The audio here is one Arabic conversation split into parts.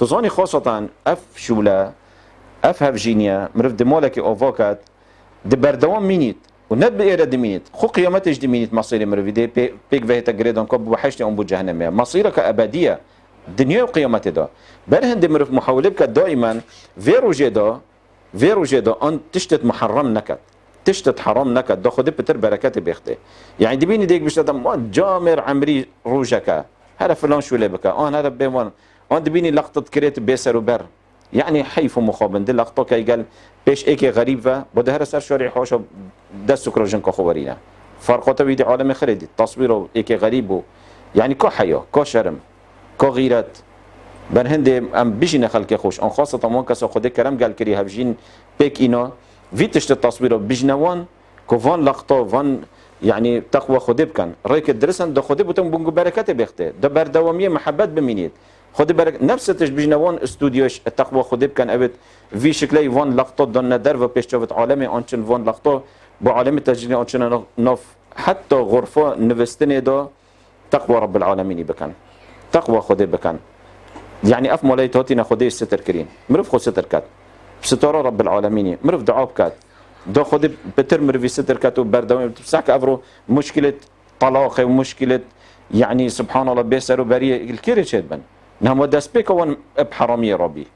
تزاني خاصة اف شولا اف هفجينيا مرف دمالك اوفاكات دي بردوام مينيت ونت بإيرا دمينيت خو قيامتش دمينيت مصيري مرفي دي بيك فيهتا جريدون كوب وحشتي أم بو جهنمية مصيرك أبدية دنيا وقيامتي دا برهن دي مرف محاولبك دائما فيرو جيدا أن تشتت محرم نكت تشتت حرام نكت دا خودي بتر بركات بيختي يعني دبيني ديك بشتت ما جامر عمري روجك هذا فلان شو لبك هذا بيوان دبيني لقطة كريت بيسر وبر يعني حيف مخابن دي لقطة كي قال بيش ايكي غريبة بده هر سر شارع حوشا دستو كروجن كخوارينا فرقاته بيدي عالم خردي تصويره ايكي غريبه يعني كو حياة كو شرم كو غيرت برهندي ام بيجينا خلق خوش ان خاصة وان كسا خده كرم قال كري هفجين بيك اينا فيتشت التصويره بيجنوان كو فان لقطة فان يعني تقوى خده بكن رايك الدرسن ده خده بتم بونجو بركات بيخته ده بردوامية محبت بمينيت خدي بالك نفس تشبيجنا وان استوديوش التقوى خدي كان ابد في شكلي وان لقطه دون درفه بيشوفت عالمي انشن وان لقطه بعالم التسجيل انشن نوف حتى غرفه نفستني ده تقوى رب العالمين بكن تقوى خدي بكن يعني اف مولاي توتينا خدي ستر كرين مرف خد ستر كات ستاره رب العالمين مرف دعاء كات ده خدي بتر مرفي ستر كات وبردوام بتسحك افرو مشكله طلاق ومشكله يعني سبحان الله بيسر وبريه الكيري شدبن نعم دسبيكا وان بحرامية ربي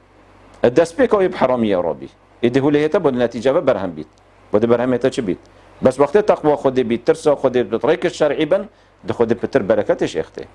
الدسبيكا بحرامية ربي إذا هو لهيتا بود النتيجة برهم بيت بود برهم هيتا چه بيت بس وقت تقوى خودي بيت ترسى خودي بطريق الشرعي بن ده خودي بتر بركاتش اختي